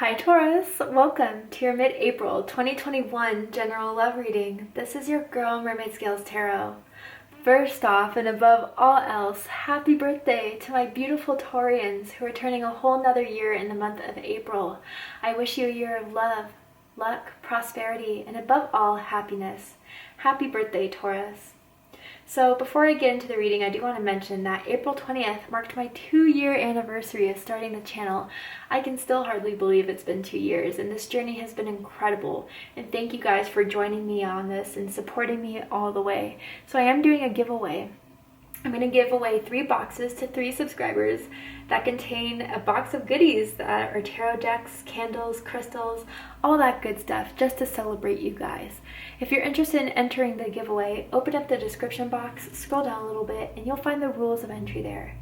Hi Taurus, welcome to your mid-April 2021 general love reading. This is your girl Mermaid Scales Tarot. First off and above all else, happy birthday to my beautiful Taurians who are turning a whole nother year in the month of April. I wish you a year of love, luck, prosperity, and above all, happiness. Happy birthday, Taurus. So before I get into the reading, I do want to mention that April 20th marked my 2-year anniversary of starting the channel. I can still hardly believe it's been 2 years, and this journey has been incredible. And thank you guys for joining me on this and supporting me all the way. So I am doing a giveaway. I'm going to give away 3 boxes to 3 subscribers that contain a box of goodies that are tarot decks, candles, crystals, all that good stuff, just to celebrate you guys. If you're interested in entering the giveaway, open up the description box, scroll down a little bit, and you'll find the rules of entry there.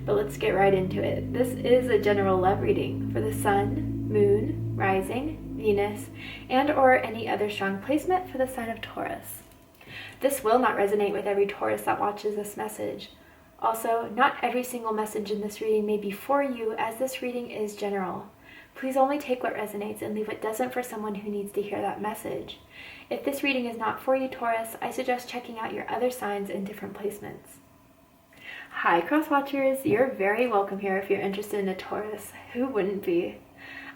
But let's get right into it. This is a general love reading for the Sun, Moon, Rising, Venus, and or any other strong placement for the sign of Taurus. This will not resonate with every Taurus that watches this message. Also, not every single message in this reading may be for you, as this reading is general. Please only take what resonates and leave what doesn't for someone who needs to hear that message. If this reading is not for you, Taurus, I suggest checking out your other signs in different placements. Hi, cross-watchers. You're very welcome here if you're interested in a Taurus. Who wouldn't be?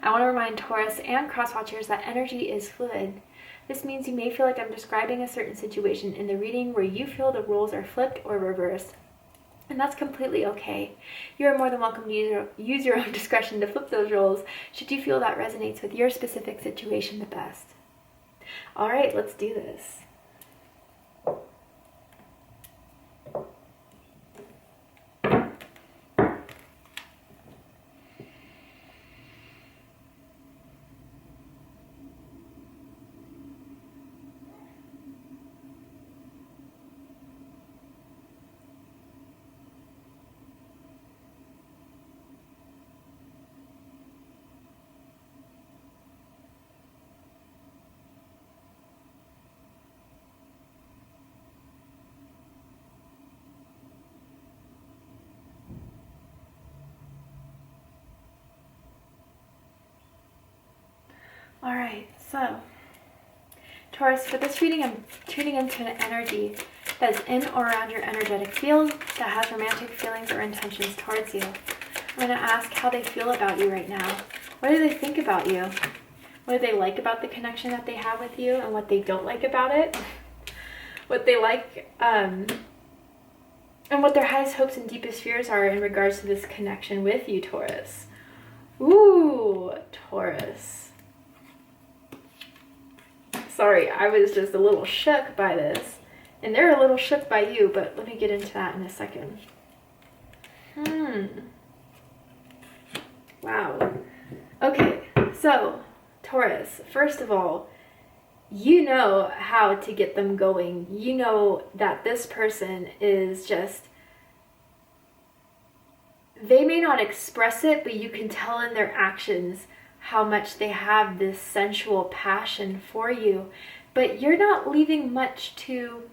I want to remind Taurus and cross-watchers that energy is fluid. This means you may feel like I'm describing a certain situation in the reading where you feel the roles are flipped or reversed. And that's completely okay. You are more than welcome to use your own discretion to flip those roles should you feel that resonates with your specific situation the best. All right, let's do this. All right, so Taurus, for this reading, I'm tuning into an energy that's in or around your energetic field that has romantic feelings or intentions towards you. I'm going to ask how they feel about you right now. What do they think about you? What do they like about the connection that they have with you and what they don't like about it? What they like, and what their highest hopes and deepest fears are in regards to this connection with you, Taurus. Ooh, Taurus. Sorry, I was just a little shook by this. And they're a little shook by you, but let me get into that in a second. Wow. Okay, so, Taurus, first of all, you know how to get them going. You know that this person is just... They may not express it, but you can tell in their actions how much they have this sensual passion for you, but you're not leaving much to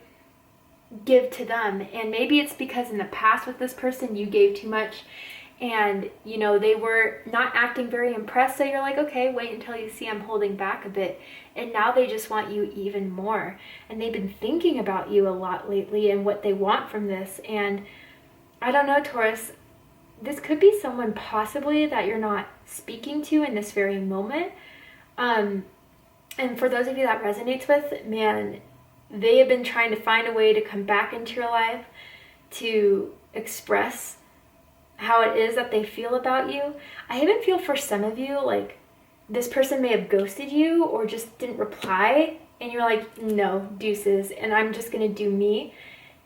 give to them. And maybe it's because in the past with this person you gave too much and you know they were not acting very impressed, so you're like, okay, wait until you see I'm holding back a bit. And now they just want you even more, and they've been thinking about you a lot lately and what they want from this. And I don't know, Taurus, this could be someone possibly that you're not speaking to in this very moment. And for those of you that resonates with, man, they have been trying to find a way to come back into your life to express how it is that they feel about you. I even feel for some of you, like this person may have ghosted you or just didn't reply, and you're like, no, deuces, and I'm just gonna do me.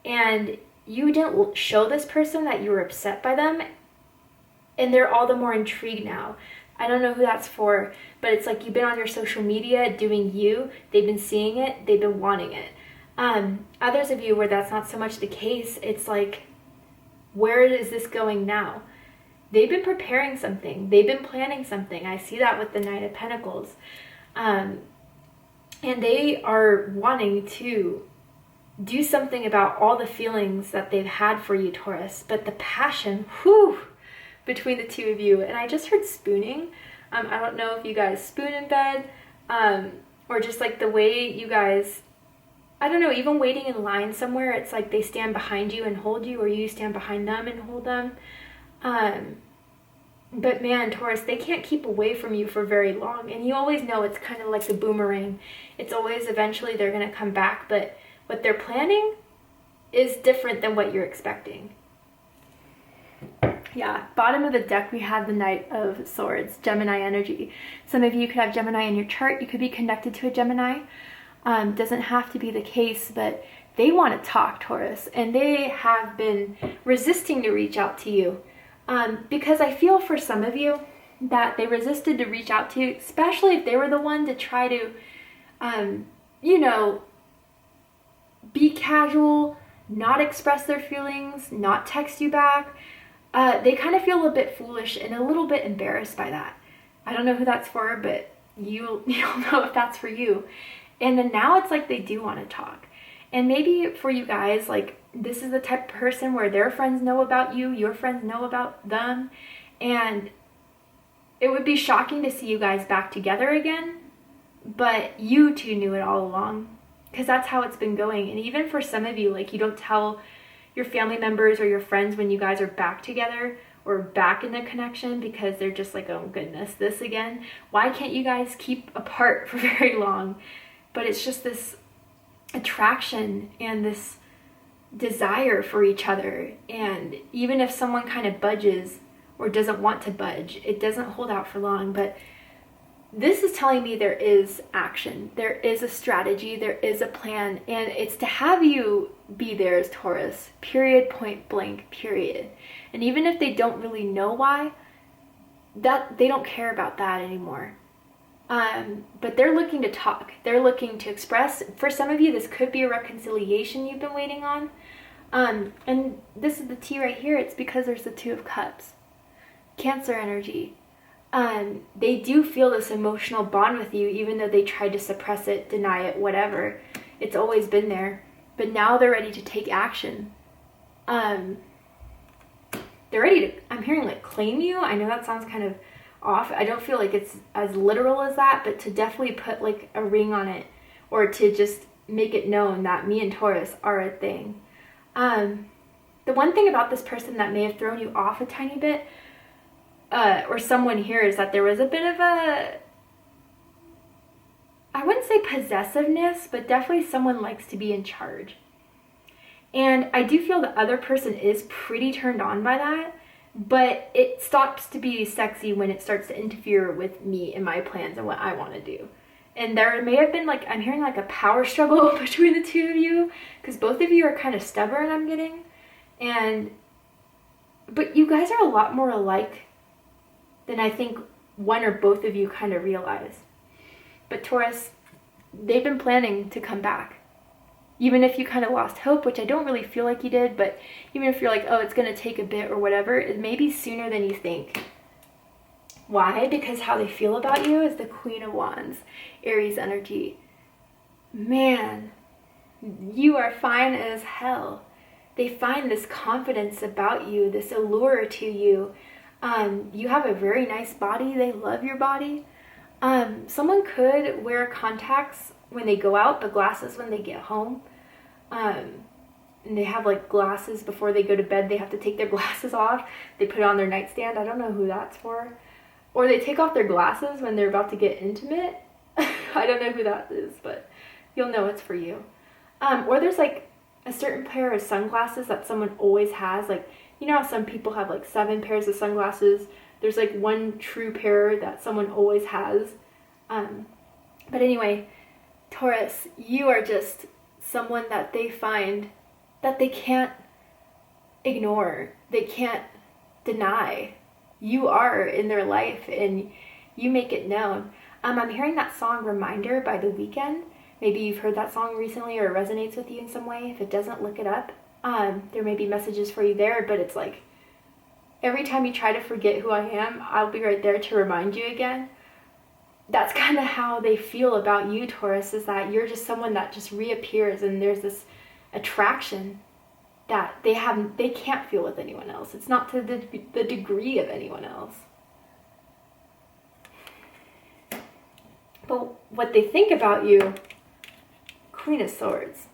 And you didn't show this person that you were upset by them, and they're all the more intrigued now. I don't know who that's for, but it's like you've been on your social media doing you. They've been seeing it. They've been wanting it. Others of you where that's not so much the case, it's like, where is this going now? They've been preparing something. They've been planning something. I see that with the Knight of Pentacles. And they are wanting to do something about all the feelings that they've had for you, Taurus. But the passion, whew, between the two of you. And I just heard spooning. I don't know if you guys spoon in bed, or just like the way you guys, I don't know, even waiting in line somewhere, it's like they stand behind you and hold you, or you stand behind them and hold them. But man, Taurus, they can't keep away from you for very long. And you always know it's kind of like the boomerang. It's always eventually they're going to come back. But what they're planning is different than what you're expecting. Yeah, bottom of the deck, we had the Knight of Swords, Gemini energy. Some of you could have Gemini in your chart. You could be connected to a Gemini. Doesn't have to be the case, but they want to talk, Taurus. And they have been resisting to reach out to you. Because I feel for some of you that they resisted to reach out to you, especially if they were the one to try to, you know, be casual, not express their feelings, not text you back. They kind of feel a bit foolish and a little bit embarrassed by that. I don't know who that's for, but you'll know if that's for you. And then now it's like they do want to talk. And maybe for you guys, like, this is the type of person where their friends know about you, your friends know about them, and it would be shocking to see you guys back together again, but you two knew it all along, because that's how it's been going. And even for some of you, like, you don't tell your family members or your friends when you guys are back together or back in the connection, because they're just like, oh goodness, this again. Why can't you guys keep apart for very long? But it's just this attraction and this desire for each other. And even if someone kind of budges or doesn't want to budge, it doesn't hold out for long. But this is telling me there is action, there is a strategy, there is a plan, and it's to have you be theirs, Taurus, period, point blank, period. And even if they don't really know why, that they don't care about that anymore. But they're looking to talk, they're looking to express. For some of you, this could be a reconciliation you've been waiting on. And this is the T right here. It's because there's the Two of Cups, Cancer energy. They do feel this emotional bond with you, even though they tried to suppress it, deny it, whatever. It's always been there. But now they're ready to take action. They're ready to, I'm hearing, like, claim you. I know that sounds kind of off. I don't feel like it's as literal as that, but to definitely put like a ring on it, or to just make it known that me and Taurus are a thing. The one thing about this person that may have thrown you off a tiny bit, or someone here, is that there was a bit of a, I wouldn't say possessiveness, but definitely someone likes to be in charge. And I do feel the other person is pretty turned on by that, but it stops to be sexy when it starts to interfere with me and my plans and what I want to do. And there may have been, like, I'm hearing like a power struggle between the two of you, because both of you are kind of stubborn, I'm getting. But you guys are a lot more alike than I think one or both of you kind of realize. But Taurus, they've been planning to come back. Even if you kind of lost hope, which I don't really feel like you did, but even if you're like, oh, it's going to take a bit or whatever, it may be sooner than you think. Why? Because how they feel about you is the Queen of Wands, Aries energy. Man, you are fine as hell. They find this confidence about you, this allure to you. You have a very nice body. They love your body. Someone could wear contacts when they go out, but glasses when they get home. And they have like glasses before they go to bed. They have to take their glasses off. They put it on their nightstand. I don't know who that's for. Or they take off their glasses when they're about to get intimate. I don't know who that is, but you'll know it's for you. Or there's like a certain pair of sunglasses that someone always has. Like, you know how some people have like 7 pairs of sunglasses? There's like one true pair that someone always has. But anyway, Taurus, you are just someone that they find that they can't ignore, they can't deny. You are in their life and you make it known. I'm hearing that song Reminder by The Weeknd. Maybe you've heard that song recently or it resonates with you in some way. If it doesn't, look it up. There may be messages for you there, but it's like every time you try to forget who I am, I'll be right there to remind you again. That's kind of how they feel about you, Taurus, is that you're just someone that just reappears, and there's this attraction that they can't feel with anyone else. It's not to the degree of anyone else. But what they think about you, Queen of Swords,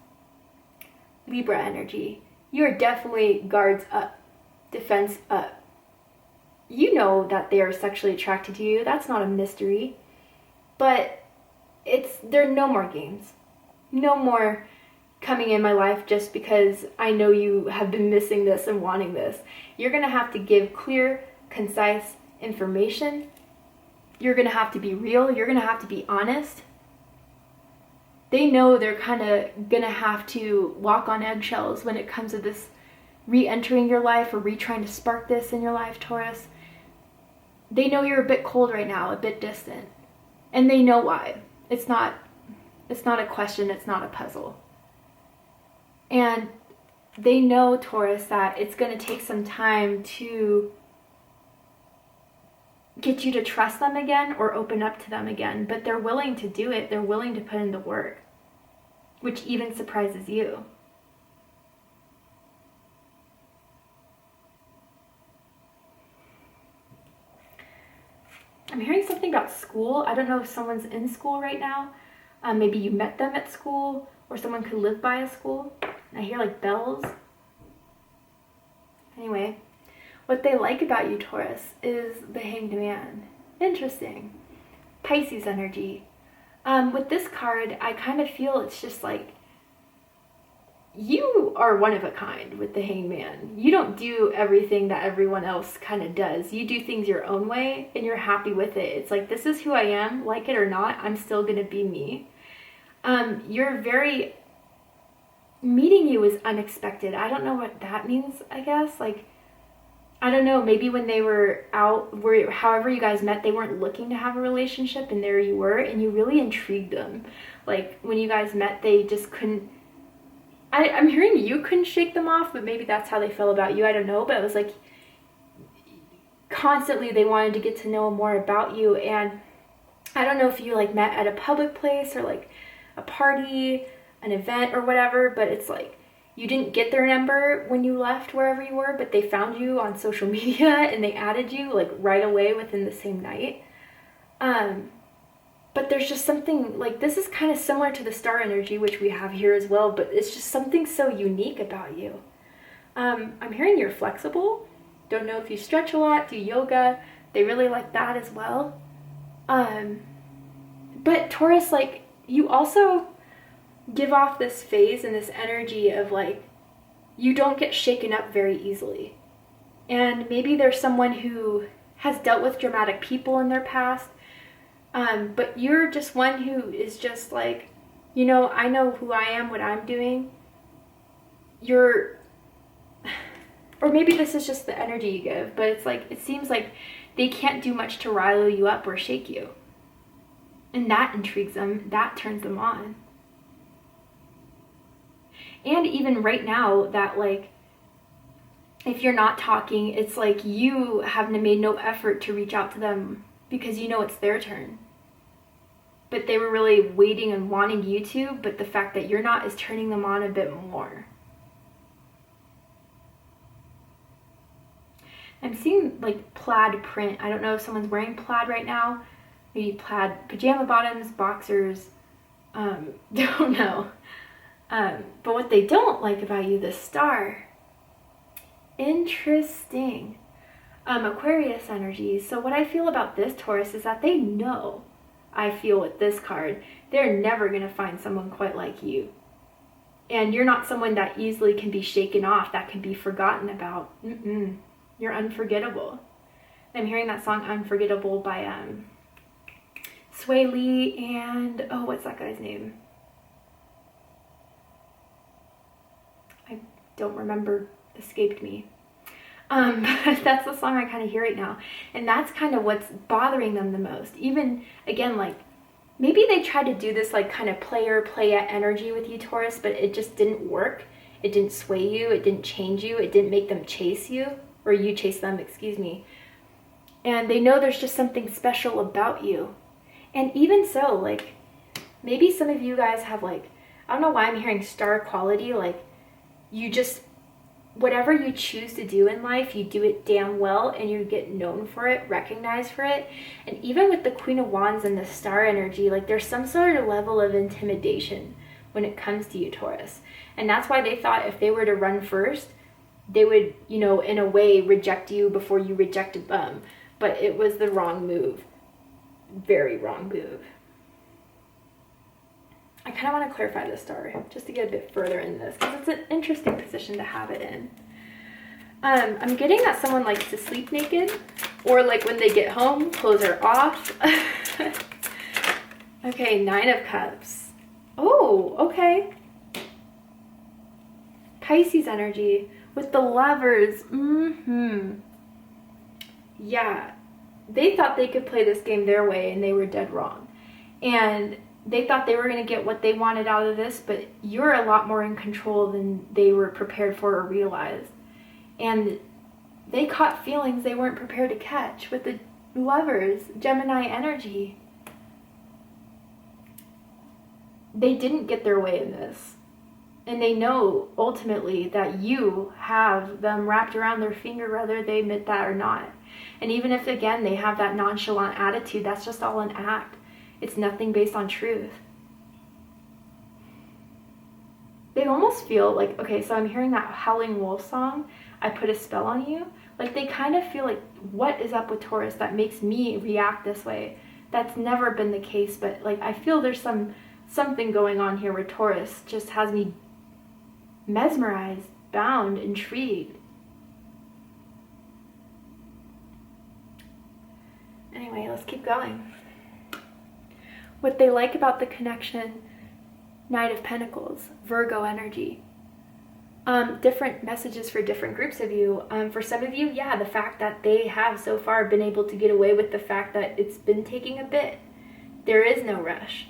Libra energy. You are definitely guards up, defense up. You know that they are sexually attracted to you. That's not a mystery. But there are no more games. No more coming in my life just because I know you have been missing this and wanting this. You're going to have to give clear, concise information. You're going to have to be real. You're going to have to be honest. They know they're kind of going to have to walk on eggshells when it comes to this re-entering your life or trying to spark this in your life, Taurus. They know you're a bit cold right now, a bit distant. And they know why. It's not a question, it's not a puzzle. And they know, Taurus, that it's going to take some time to get you to trust them again or open up to them again. But they're willing to do it. They're willing to put in the work, which even surprises you. I'm hearing something about school. I don't know if someone's in school right now. Maybe you met them at school, or someone could live by a school. I hear like bells. Anyway, what they like about you, Taurus, is the Hanged Man. Interesting. Pisces energy. With this card, I kind of feel it's just like, you are one of a kind with the Hanged Man. You don't do everything that everyone else kind of does. You do things your own way and you're happy with it. It's like, this is who I am, like it or not, I'm still gonna be me. Meeting you is unexpected. I don't know what that means, I guess. Like, I don't know, maybe when they were out, however you guys met, they weren't looking to have a relationship and there you were and you really intrigued them. Like, when you guys met, they just couldn't, I'm hearing you couldn't shake them off, but maybe that's how they felt about you. I don't know, but it was like constantly they wanted to get to know more about you. And I don't know if you like met at a public place or like a party, an event or whatever, but it's like you didn't get their number when you left wherever you were, but they found you on social media and they added you like right away within the same night. But there's just something, like, this is kind of similar to the star energy, which we have here as well, but it's just something so unique about you. I'm hearing you're flexible. Don't know if you stretch a lot, do yoga. They really like that as well. But Taurus, like, you also give off this phase and this energy of, like, you don't get shaken up very easily. And maybe there's someone who has dealt with dramatic people in their past, but you're just one who is just like, you know, I know who I am, what I'm doing. Or maybe this is just the energy you give, but it's like, it seems like they can't do much to rile you up or shake you. And that intrigues them, that turns them on. And even right now, that like, if you're not talking, it's like you haven't made no effort to reach out to them because you know it's their turn. But they were really waiting and wanting you to, but the fact that you're not is turning them on a bit more. I'm seeing like plaid print. I don't know if someone's wearing plaid right now. Maybe plaid pajama bottoms, boxers, don't know. But what they don't like about you, the star. Interesting. Aquarius energy. So what I feel about this, Taurus, is that they know, I feel with this card, they're never going to find someone quite like you. And you're not someone that easily can be shaken off, that can be forgotten about. You're unforgettable. I'm hearing that song Unforgettable by Sway Lee and, oh, what's that guy's name? I don't remember, escaped me. But that's the song I kind of hear right now. And that's kind of what's bothering them the most. Even, again, like, maybe they tried to do this, like, kind of player-playa energy with you, Taurus, but it just didn't work. It didn't sway you. It didn't change you. It didn't make them chase you. Or you chase them, excuse me. And they know there's just something special about you. And even so, like, maybe some of you guys have, like, I don't know why I'm hearing star quality, like, you just whatever you choose to do in life, you do it damn well, and you get known for it, recognized for it. And even with the Queen of Wands and the star energy, like there's some sort of level of intimidation when it comes to you, Taurus. And that's why they thought if they were to run first, they would, you know, in a way reject you before you rejected them. But it was the wrong move. Very wrong move. I kind of want to clarify the star just to get a bit further in this, because it's an interesting position to have it in. I'm getting that someone likes to sleep naked, or like when they get home, clothes are off. Okay, 9 of Cups. Oh, okay. Pisces energy with the Lovers. Yeah, they thought they could play this game their way, and they were dead wrong. And they thought they were going to get what they wanted out of this, but you're a lot more in control than they were prepared for or realized. And they caught feelings they weren't prepared to catch with the Lovers, Gemini energy. They didn't get their way in this. And they know ultimately that you have them wrapped around their finger, whether they admit that or not. And even if, again, they have that nonchalant attitude, that's just all an act. It's nothing based on truth. They almost feel like, okay, so I'm hearing that Howling Wolf song, I Put a Spell on You. Like they kind of feel like, what is up with Taurus that makes me react this way? That's never been the case, but like I feel there's something going on here where Taurus just has me mesmerized, bound, intrigued. Anyway, let's keep going. What they like about the connection, Knight of Pentacles, Virgo energy. Different messages for different groups of you. For some of you, yeah, the fact that they have so far been able to get away with the fact that it's been taking a bit. There is no rush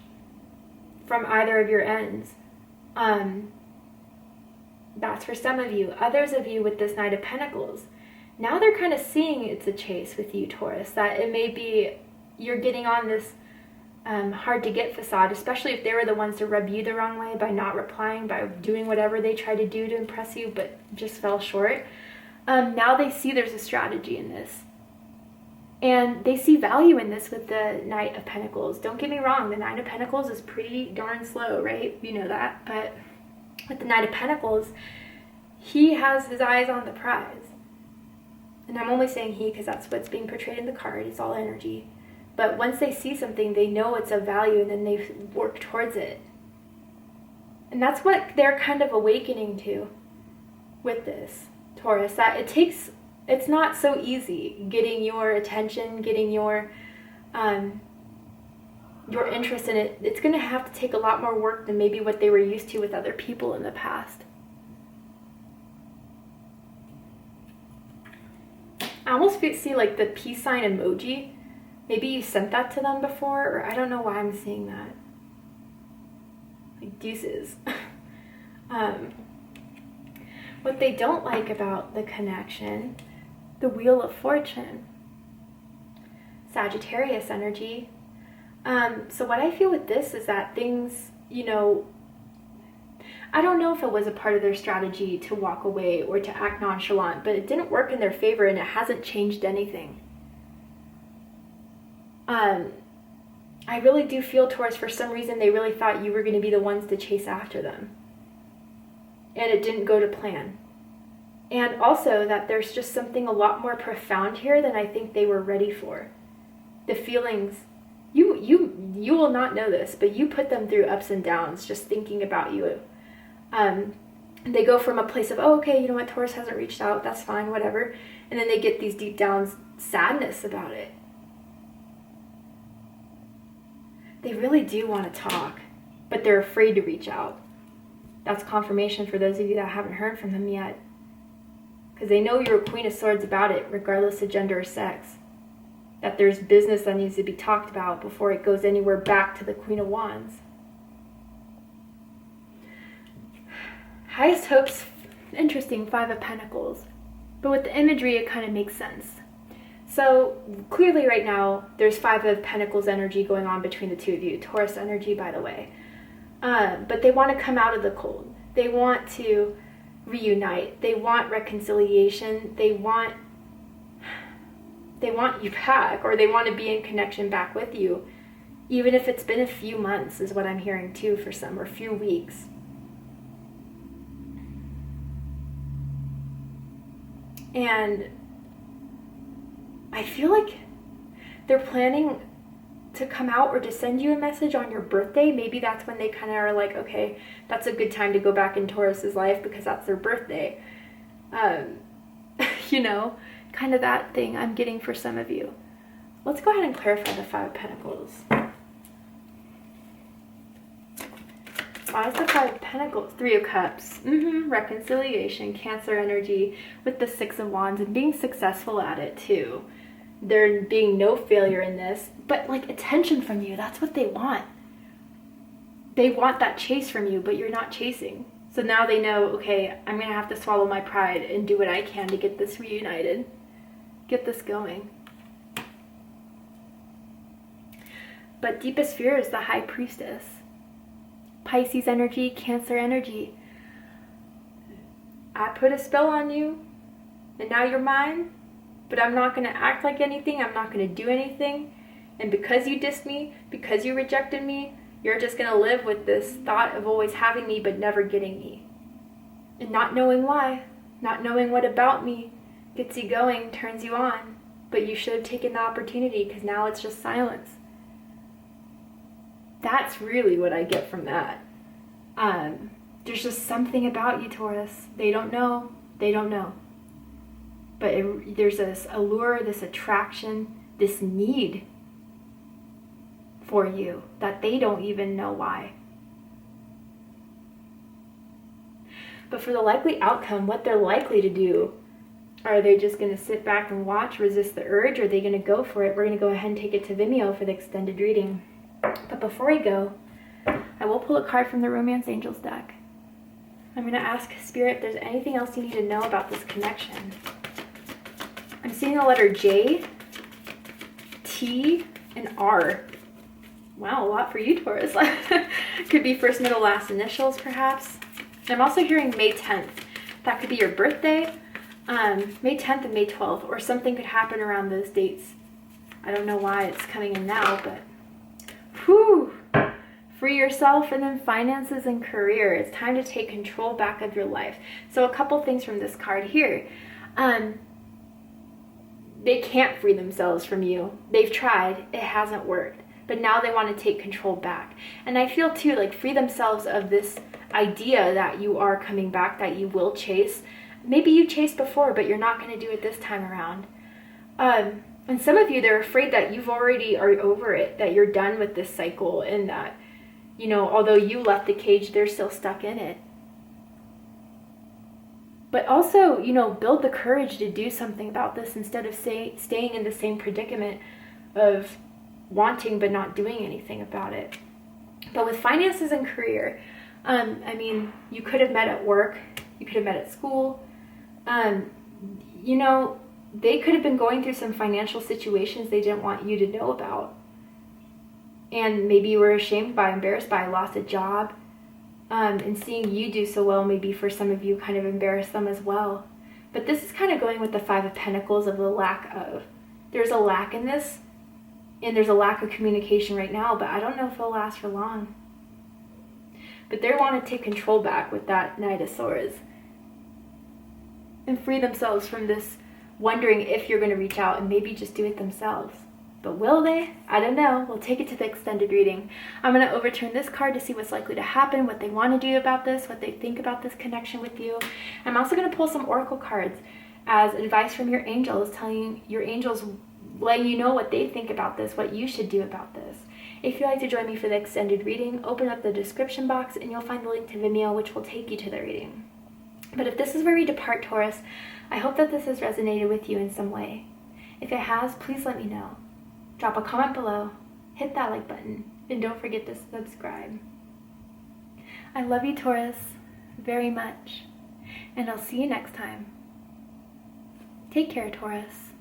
from either of your ends. That's for some of you. Others of you with this Knight of Pentacles, now they're kind of seeing it's a chase with you, Taurus, that it may be you're getting on this hard to get facade, especially if they were the ones to rub you the wrong way by not replying, by doing whatever they tried to do to impress you but just fell short. Now they see there's a strategy in this, and they see value in this with the Knight of Pentacles. Don't get me wrong, the Knight of Pentacles is pretty darn slow, right? You know that. But with the Knight of Pentacles, he has his eyes on the prize. And I'm only saying he because that's what's being portrayed in the card. It's all energy. But once they see something, they know it's of value, and then they work towards it. And that's what they're kind of awakening to with this, Taurus. That it's not so easy getting your attention, getting your interest in it. It's going to have to take a lot more work than maybe what they were used to with other people in the past. I almost see like the peace sign emoji. Maybe you sent that to them before, or I don't know why I'm seeing that. Like deuces. What they don't like about the connection, the Wheel of Fortune, Sagittarius energy. So what I feel with this is that things, you know, I don't know if it was a part of their strategy to walk away or to act nonchalant, but it didn't work in their favor, and it hasn't changed anything. I really do feel, Taurus, for some reason they really thought you were going to be the ones to chase after them. And it didn't go to plan. And also that there's just something a lot more profound here than I think they were ready for. The feelings, you will not know this, but you put them through ups and downs just thinking about you. They go from a place of, oh, okay, you know what, Taurus hasn't reached out, that's fine, whatever. And then they get these deep down sadness about it. They really do want to talk, but they're afraid to reach out. That's confirmation for those of you that haven't heard from them yet. Because they know you're a Queen of Swords about it, regardless of gender or sex. That there's business that needs to be talked about before it goes anywhere back to the Queen of Wands. Highest hopes, interesting, 5 of Pentacles. But with the imagery, it kind of makes sense. So clearly right now, there's 5 of Pentacles energy going on between the two of you. Taurus energy, by the way. But they want to come out of the cold. They want to reunite. They want reconciliation. They want you back, or they want to be in connection back with you. Even if it's been a few months is what I'm hearing too for some, or a few weeks. And I feel like they're planning to come out or to send you a message on your birthday. Maybe that's when they kind of are like, okay, that's a good time to go back in Taurus's life because that's their birthday. You know, kind of that thing I'm getting for some of you. Let's go ahead and clarify the Five of Pentacles. Why is the Five of Pentacles? Three of Cups. Reconciliation, Cancer energy with the Six of Wands, and being successful at it too. There being no failure in this, but like attention from you. That's what they want. They want that chase from you, but you're not chasing. So now they know, okay, I'm going to have to swallow my pride and do what I can to get this reunited. Get this going. But deepest fear is the High Priestess. Pisces energy, Cancer energy. I put a spell on you, and now you're mine, but I'm not going to act like anything. I'm not going to do anything. And because you dissed me, because you rejected me, you're just going to live with this thought of always having me but never getting me. And not knowing why, not knowing what about me gets you going, turns you on. But you should have taken the opportunity, because now it's just silence. That's really what I get from that. There's just something about you, Taurus. They don't know. They don't know. But there's this allure, this attraction, this need for you that they don't even know why. But for the likely outcome, what they're likely to do, are they just going to sit back and watch, resist the urge, or are they going to go for it? We're going to go ahead and take it to Vimeo for the extended reading. But before we go, I will pull a card from the Romance Angels deck. I'm going to ask Spirit if there's anything else you need to know about this connection. I'm seeing the letter J, T, and R. Wow, a lot for you, Taurus. Could be first, middle, last initials, perhaps. I'm also hearing May 10th. That could be your birthday. May 10th and May 12th, or something could happen around those dates. I don't know why it's coming in now, but whew. Free yourself, and then finances and career. It's time to take control back of your life. So a couple things from this card here. They can't free themselves from you. They've tried. It hasn't worked. But now they want to take control back. And I feel too, like, free themselves of this idea that you are coming back, that you will chase. Maybe you chased before, but you're not going to do it this time around. And some of you, they're afraid that you've already are over it, that you're done with this cycle, and that, you know, although you left the cage, they're still stuck in it. But also, you know, build the courage to do something about this instead of staying in the same predicament of wanting but not doing anything about it. But with finances and career, I mean, you could have met at work, you could have met at school. You know, they could have been going through some financial situations they didn't want you to know about. And maybe you were ashamed by, embarrassed by, lost a job. And seeing you do so well, maybe for some of you, kind of embarrassed them as well. But this is kind of going with the Five of Pentacles of the lack of. There's a lack in this, and there's a lack of communication right now, but I don't know if it'll last for long. But they want to take control back with that Knight of Swords and free themselves from this wondering if you're going to reach out, and maybe just do it themselves. But will they? I don't know. We'll take it to the extended reading. I'm going to overturn this card to see what's likely to happen, what they want to do about this, what they think about this connection with you. I'm also going to pull some oracle cards as advice from your angels, telling your angels, letting you know what they think about this, what you should do about this. If you'd like to join me for the extended reading, open up the description box and you'll find the link to Vimeo, which will take you to the reading. But if this is where we depart, Taurus, I hope that this has resonated with you in some way. If it has, please let me know. Drop a comment below, hit that like button, and don't forget to subscribe. I love you, Taurus, very much, and I'll see you next time. Take care, Taurus.